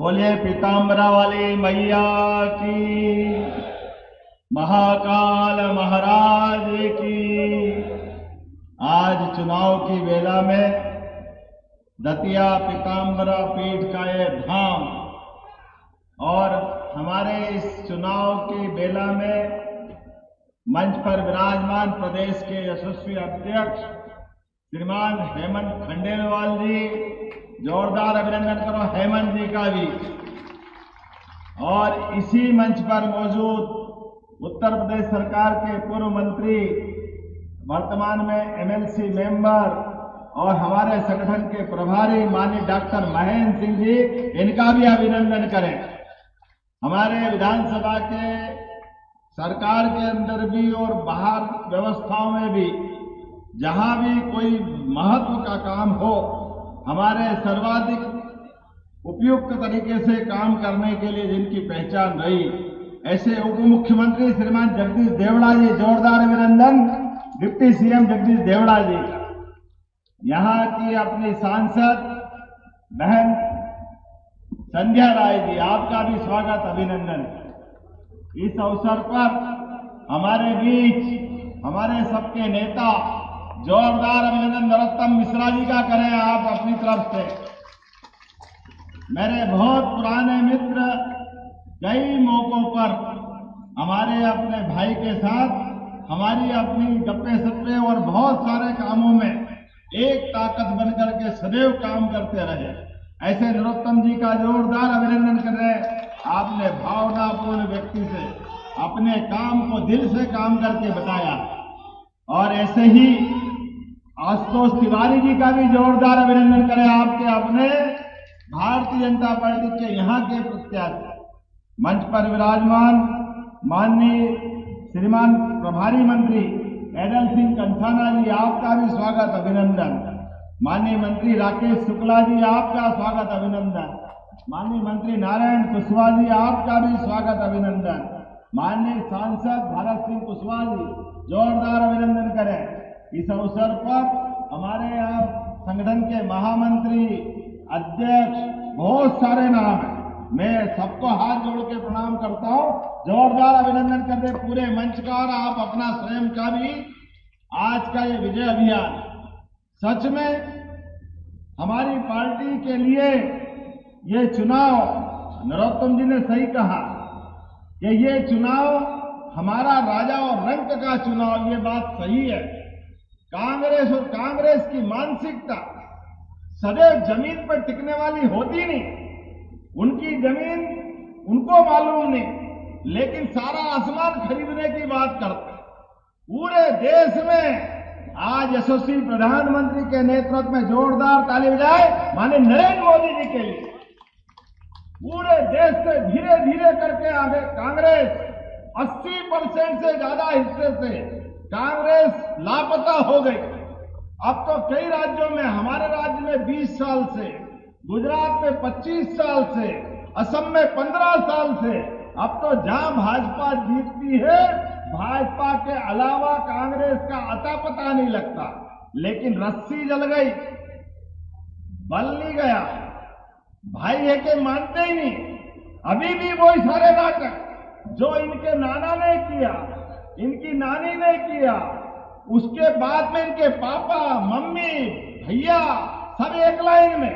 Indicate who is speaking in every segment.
Speaker 1: बोलिए पीताम्बरा वाली मैया की, महाकाल महाराज की। आज चुनाव की बेला में दतिया पीताम्बरा पीठ का ये धाम और हमारे इस चुनाव की बेला में मंच पर विराजमान प्रदेश के यशस्वी अध्यक्ष श्रीमान हेमंत खंडेलवाल जी, जोरदार अभिनंदन करो हेमंत जी का भी। और इसी मंच पर मौजूद उत्तर प्रदेश सरकार के पूर्व मंत्री, वर्तमान में एमएलसी मेंबर और हमारे संगठन के प्रभारी माननीय डॉक्टर महेंद्र सिंह जी, इनका भी अभिनंदन करें। हमारे विधानसभा के सरकार के अंदर भी और बाहर व्यवस्थाओं में भी जहां भी कोई महत्व का काम हो, हमारे सर्वाधिक उपयुक्त तरीके से काम करने के लिए जिनकी पहचान रही, ऐसे उप मुख्यमंत्री श्रीमान जगदीश देवड़ा जी, जोरदार अभिनंदन। डिप्टी सीएम जगदीश देवड़ा जी का, यहाँ की अपनी सांसद बहन संध्या राय जी, आपका भी स्वागत अभिनंदन। इस अवसर पर हमारे बीच हमारे सबके नेता, जोरदार अभिनंदन नरोत्तम मिश्रा जी का करें आप अपनी तरफ से। मेरे बहुत पुराने मित्र, कई मौकों पर हमारे अपने भाई के साथ हमारी अपनी गप्पे सप्पे और बहुत सारे कामों में एक ताकत बनकर के सदैव काम करते रहे। ऐसे नरोत्तम जी का जोरदार अभिनंदन कर रहे हैं। आपने भावनापूर्ण व्यक्ति से अपने काम को दिल से काम करके बताया। और ऐसे ही आशुतोष तिवारी जी का भी जोरदार अभिनंदन करें, आपके अपने भारतीय जनता पार्टी के यहाँ के प्रत्याशी। मंच पर विराजमान माननीय श्रीमान प्रभारी मंत्री एडल सिंह कंसाना जी, आपका भी स्वागत अभिनंदन। माननीय मंत्री राकेश शुक्ला जी, आपका स्वागत अभिनंदन। माननीय मंत्री नारायण कुशवाहा जी, आपका भी स्वागत अभिनंदन। माननीय सांसद भारत सिंह कुशवाहा जी, जोरदार अभिनंदन करें। इस अवसर पर हमारे यहाँ संगठन के महामंत्री, अध्यक्ष, बहुत सारे नाम हैं। मैं सबको हाथ जोड़ के प्रणाम करता हूं, जोरदार अभिनंदन करते पूरे मंच का और आप अपना स्वयं का भी। आज का ये विजय अभियान सच में हमारी पार्टी के लिए ये चुनाव, नरोत्तम जी ने सही कहा कि ये चुनाव हमारा राजा और रंक का चुनाव, ये बात सही है। कांग्रेस और कांग्रेस की मानसिकता सदैव जमीन पर टिकने वाली होती नहीं। उनकी जमीन उनको मालूम नहीं, लेकिन सारा आसमान खरीदने की बात करते हैं। पूरे देश में आज यशस्वी प्रधानमंत्री के नेतृत्व में जोरदार ताली बजाए माननीय नरेंद्र मोदी जी के लिए। पूरे देश से धीरे धीरे करके आगे कांग्रेस 80% से ज्यादा हिस्से से कांग्रेस लापता हो गई। अब तो कई राज्यों में, हमारे राज्य में 20 साल से, गुजरात में 25 साल से, असम में 15 साल से, अब तो जहां भाजपा जीतती है, भाजपा के अलावा कांग्रेस का अता पता नहीं लगता। लेकिन रस्सी जल गई, बल नहीं गया, भाई है कि मानते ही नहीं। अभी भी वही सारे नाटक जो इनके नाना ने किया, इनकी नानी ने किया, उसके बाद में इनके पापा, मम्मी, भैया सब एक लाइन में,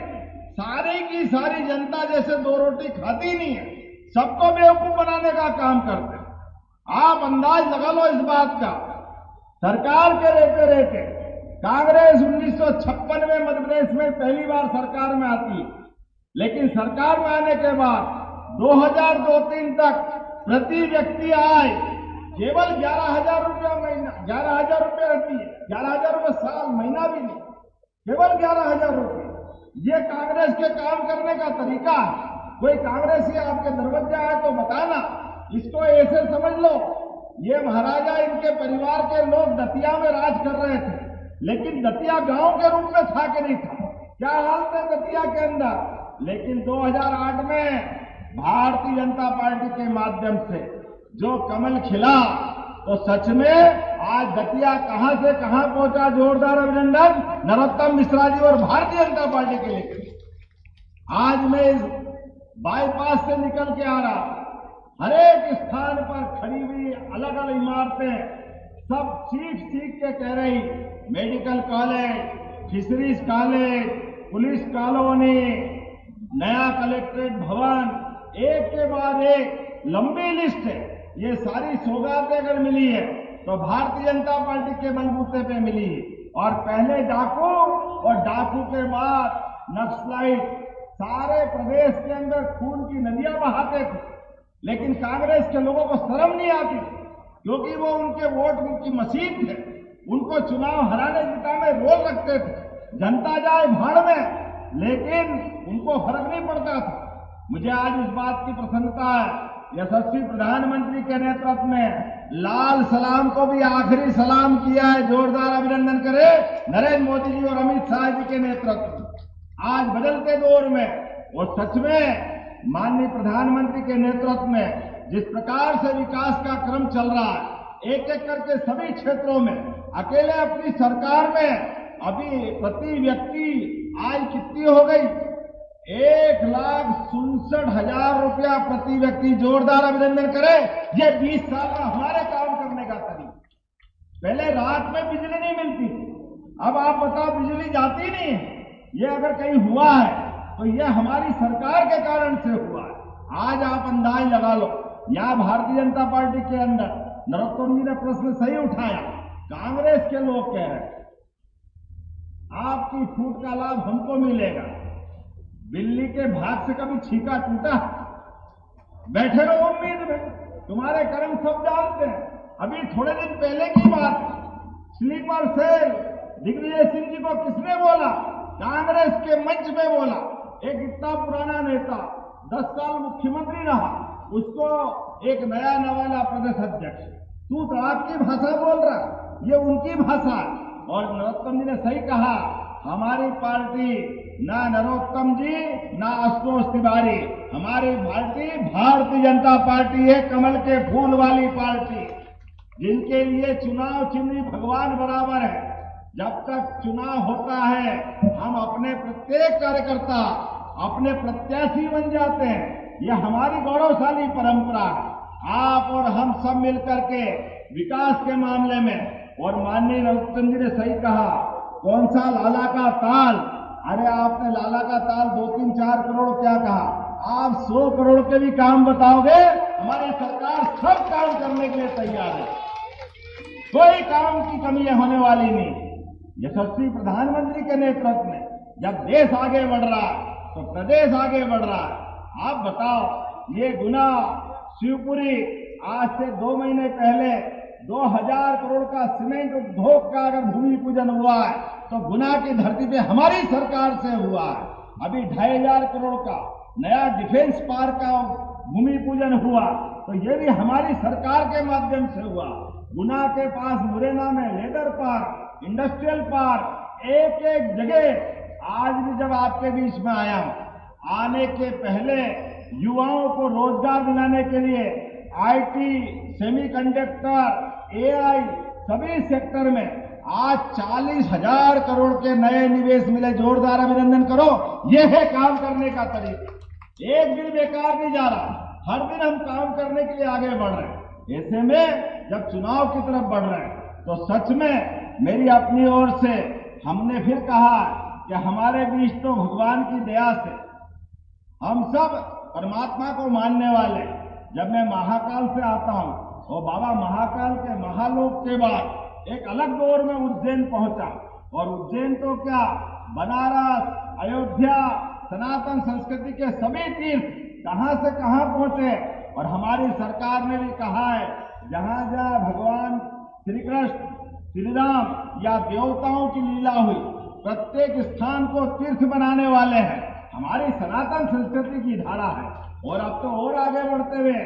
Speaker 1: सारी की सारी जनता जैसे दो रोटी खाती नहीं है, सबको बेवकूफ बनाने का काम करते हैं। आप अंदाज लगा लो इस बात का। सरकार के रहते रहते कांग्रेस 1956 में मध्य प्रदेश में पहली बार सरकार में आती है, लेकिन सरकार में आने के बाद 2002-03 तक प्रति व्यक्ति आय केवल 11,000 रुपया महीना, 11,000 रुपये रहती है, 11,000 रुपये साल, महीना भी नहीं, केवल 11,000 रुपये। ये कांग्रेस के काम करने का तरीका है। कोई कांग्रेसी आपके दरवाजे आए तो बताना, इसको ऐसे समझ लो ये महाराजा, इनके परिवार के लोग दतिया में राज कर रहे थे, लेकिन दतिया गांव के रूप में था कि नहीं था, क्या हाल थे दतिया के अंदर। लेकिन 2008 में भारतीय जनता पार्टी के माध्यम से जो कमल खिला, तो सच में आज दतिया कहां से कहां पहुंचा। जोरदार अभिनंदन नरोत्तम मिश्रा जी और भारतीय जनता पार्टी के लिए। आज मैं इस बाईपास से निकल के आ रहा था। हर एक स्थान पर खड़ी हुई अलग अलग इमारतें सब चीख के कह रही, medical college, fisheries college, police colony, नया कलेक्ट्रेट भवन, एक के बाद एक लंबी लिस्ट है। ये सारी सौगातें अगर मिली है तो भारतीय जनता पार्टी के बलबूते पे मिली है। और पहले डाकू और डाकू के बाद नक्सलाइट सारे प्रदेश के अंदर खून की नदियां बहाते थे, लेकिन कांग्रेस के लोगों को शर्म नहीं आती, क्योंकि वो उनके वोट की मशीन थे। उनको चुनाव हराने जिताने रोल रखते थे, जनता जाए भाड़ में, लेकिन उनको फर्क नहीं पड़ता था। मुझे आज इस बात की प्रसन्नता है, यशस्वी प्रधानमंत्री के नेतृत्व में लाल सलाम को भी आखिरी सलाम किया है। जोरदार अभिनंदन करें नरेंद्र मोदी जी और अमित शाह जी के नेतृत्व में। आज बदलते दौर में और सच में माननीय प्रधानमंत्री के नेतृत्व में जिस प्रकार से विकास का क्रम चल रहा है, एक एक करके सभी क्षेत्रों में, अकेले अपनी सरकार में अभी प्रति व्यक्ति आय कितनी हो गई? 1,67,000 रुपया प्रति व्यक्ति। जोरदार अभिनंदन करें। ये 20 साल का हमारे काम करने का तरीका। पहले रात में बिजली नहीं मिलती थी, अब आप बताओ बिजली जाती नहीं है। ये अगर कहीं हुआ है तो ये हमारी सरकार के कारण से हुआ है। आज आप अंदाज लगा लो, यहां भारतीय जनता पार्टी के अंदर नरोत्तम जी ने प्रश्न सही उठाया, कांग्रेस के लोग कह रहे हैं आपकी छूट का लाभ हमको मिलेगा। बिल्ली के भाग से कभी छीका टूटा? बैठे रहो उम्मीद में, तुम्हारे कर्म सब जानते हैं। अभी थोड़े दिन पहले की बात, स्लीपर सेल दिग्विजय सिंह जी को किसने बोला? कांग्रेस के मंच में बोला। एक इतना पुराना नेता 10 साल मुख्यमंत्री रहा, उसको एक नया नवाला प्रदेश अध्यक्ष, तू तो आपकी भाषा बोल रहा, ये उनकी भाषा। और नरोत्तम जी ने सही कहा, हमारी पार्टी ना नरोत्तम जी ना आशुतोष तिवारी, हमारी पार्टी भारतीय जनता पार्टी है, कमल के फूल वाली पार्टी, जिनके लिए चुनाव चिन्ह भगवान बराबर है। जब तक चुनाव होता है हम अपने प्रत्येक कार्यकर्ता अपने प्रत्याशी बन जाते हैं। यह हमारी गौरवशाली परंपरा है। आप और हम सब मिलकर के विकास के मामले में, और माननीय नरोत्तम जी ने सही कहा, कौन सा लाला का ताल? अरे आपने लाला का ताल 2-3-4 करोड़ क्या कहा? आप 100 करोड़ के भी काम बताओगे, हमारी सरकार सब काम करने के लिए तैयार है। कोई काम की कमी होने वाली नहीं। यशस्वी प्रधानमंत्री के नेतृत्व में जब देश आगे बढ़ रहा है तो प्रदेश आगे बढ़ रहा है। आप बताओ, ये गुना शिवपुरी आज से 2 महीने पहले 2000 करोड़ का सीमेंट उद्योग का अगर भूमि पूजन हुआ है तो गुना की धरती पे हमारी सरकार से हुआ है। अभी 2500 करोड़ का नया डिफेंस पार्क का भूमि पूजन हुआ तो ये भी हमारी सरकार के माध्यम से हुआ। गुना के पास मुरैना में लेदर पार्क, इंडस्ट्रियल पार्क, एक एक जगह आज भी जब आपके बीच में आया हूं, आने के पहले युवाओं को रोजगार दिलाने के लिए आईटी, सेमीकंडक्टर, एआई सभी सेक्टर में आज 40,000 करोड़ के नए निवेश मिले। जोरदार अभिनंदन करो। यह है काम करने का तरीका। एक दिन बेकार नहीं जा रहा, हर दिन हम काम करने के लिए आगे बढ़ रहे हैं। ऐसे में जब चुनाव की तरफ बढ़ रहे हैं तो सच में मेरी अपनी ओर से हमने फिर कहा कि हमारे बीच तो भगवान की दया से हम सब परमात्मा को मानने वाले। जब मैं महाकाल से आता हूं और बाबा महाकाल के महालोक के बाद एक अलग दौर में उज्जैन पहुंचा, और उज्जैन तो क्या, बनारस, अयोध्या, सनातन संस्कृति के सभी तीर्थ कहां से कहां पहुंचे। और हमारी सरकार ने भी कहा है, जहां जहां भगवान श्री कृष्ण, श्री राम या देवताओं की लीला हुई, प्रत्येक स्थान को तीर्थ बनाने वाले हैं। हमारी सनातन संस्कृति की धारा है। और अब तो और आगे बढ़ते हुए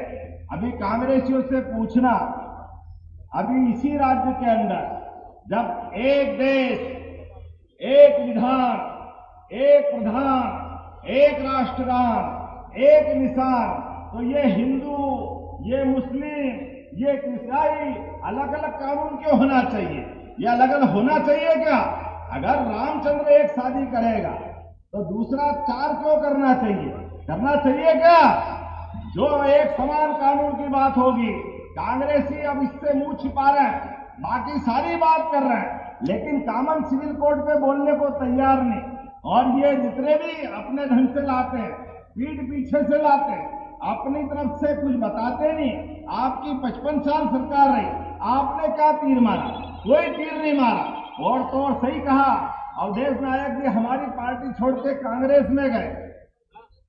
Speaker 1: अभी कांग्रेसियों से पूछना, अभी इसी राज्य के अंदर जब एक देश, एक विधान, एक प्रधान, एक राष्ट्रगान, एक निशान, तो ये हिंदू, ये मुस्लिम, ये ईसाई अलग अलग कानून क्यों होना चाहिए? ये अलग अलग होना चाहिए क्या? अगर रामचंद्र एक शादी करेगा तो दूसरा 4 क्यों करना चाहिए? करना चाहिए क्या? जो एक समान कानून की बात होगी, कांग्रेसी अब इससे मुंह छिपा रहे हैं, बाकी सारी बात कर रहे हैं, लेकिन कॉमन सिविल कोड पे बोलने को तैयार नहीं। और ये जितने भी अपने ढंग से लाते हैं, पीठ पीछे से लाते हैं, अपनी तरफ से कुछ बताते नहीं। आपकी 55 साल सरकार रही, आपने क्या तीर मारा? कोई तीर नहीं मारा। और तो सही कहा अवधेश नायक जी, हमारी पार्टी छोड़ के कांग्रेस में गए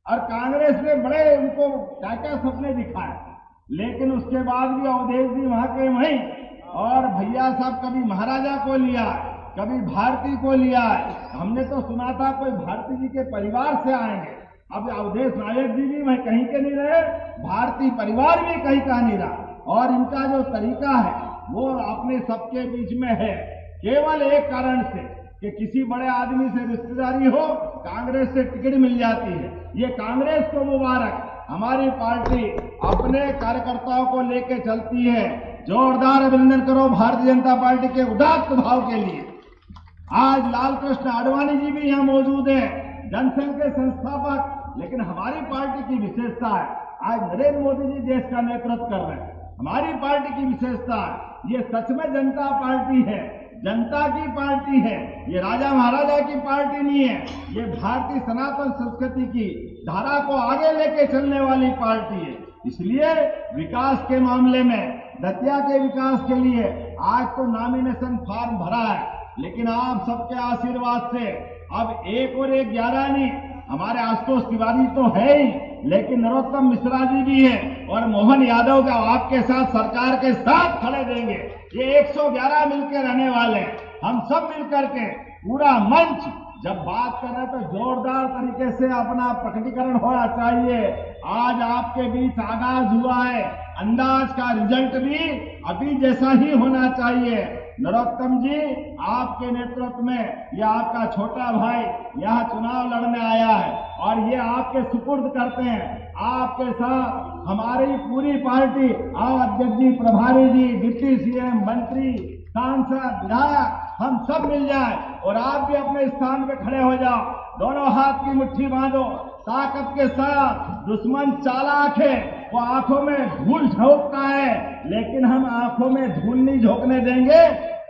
Speaker 1: और कांग्रेस ने बड़े उनको क्या क्या सपने दिखाए, लेकिन उसके बाद भी अवधेश जी वहां के वहीं। और भैया साहब कभी महाराजा को लिया, कभी भारती को लिया। हमने तो सुना था कोई भारती जी के परिवार से आएंगे, अब अवधेश नायक जी भी वहीं कहीं के नहीं रहे, भारतीय परिवार भी कहीं का नहीं रहा। और इनका जो तरीका है वो अपने सबके बीच में है, केवल एक कारण से कि किसी बड़े आदमी से रिश्तेदारी हो, कांग्रेस से टिकट मिल जाती है। ये कांग्रेस को मुबारक, हमारी पार्टी अपने कार्यकर्ताओं को लेके चलती है। जोरदार अभिनंदन करो भारतीय जनता पार्टी के उदात्त भाव के लिए। आज लाल कृष्ण आडवाणी जी भी यहाँ मौजूद है, जनसंघ के संस्थापक। लेकिन हमारी पार्टी की विशेषता है, आज नरेंद्र मोदी जी देश का नेतृत्व कर रहे हैं। हमारी पार्टी की विशेषता है, ये सच में जनता पार्टी है, जनता की पार्टी है। ये राजा महाराजा की पार्टी नहीं है, ये भारतीय सनातन संस्कृति की धारा को आगे लेके चलने वाली पार्टी है। इसलिए विकास के मामले में, दतिया के विकास के लिए आज तो नॉमिनेशन फॉर्म भरा है, लेकिन आप सबके आशीर्वाद से अब 1 और 1 11 नहीं, हमारे आशुतोष तिवारी तो है ही, लेकिन नरोत्तम मिश्रा जी भी है और मोहन यादव का आपके साथ सरकार के साथ खड़े देंगे। ये 111 मिलकर रहने वाले हैं। हम सब मिलकर के पूरा मंच जब बात कर रहे हैं तो जोरदार तरीके से अपना प्रकटीकरण होना चाहिए। आज आपके बीच आगाज हुआ है, अंदाज का रिजल्ट भी अभी जैसा ही होना चाहिए। नरोत्तम जी, आपके नेतृत्व में यह आपका छोटा भाई यहाँ चुनाव लड़ने आया है और ये आपके सुपुर्द करते हैं। आपके साथ हमारी पूरी पार्टी, अध्यक्ष जी, प्रभारी जी, डिप्टी सीएम, मंत्री, सांसद, विधायक, हम सब मिल जाए और आप भी अपने स्थान पे खड़े हो जाओ। दोनों हाथ की मुट्ठी बांधो ताकत के साथ। दुश्मन चालाक है, वो आंखों में धूल झोंकता है, लेकिन हम आंखों में धूल नहीं झोंकने देंगे।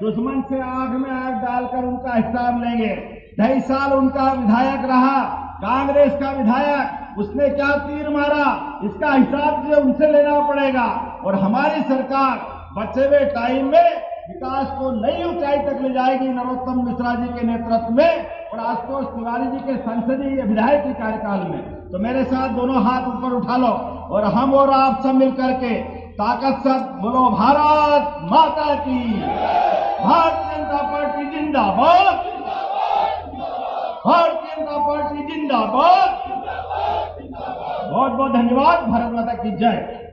Speaker 1: दुश्मन से आंख में आंख डालकर उनका हिसाब लेंगे। 2.5 साल उनका विधायक रहा, कांग्रेस का विधायक, उसने क्या तीर मारा, इसका हिसाब जो उनसे लेना पड़ेगा। और हमारी सरकार बचे हुए टाइम में विकास को नई ऊंचाई तक ले जाएगी नरोत्तम मिश्रा जी के नेतृत्व में और आशुतोष तिवारी जी के संसदीय विधायक कार्यकाल में। तो मेरे साथ दोनों हाथ ऊपर उठा लो और हम और आप सब मिलकर के ताकत से बोलो, भारत माता की, भारतीय जनता पार्टी जिंदाबाद, भारतीय जनता पार्टी जिंदाबाद। बहुत बहुत धन्यवाद। भारत माता की जय।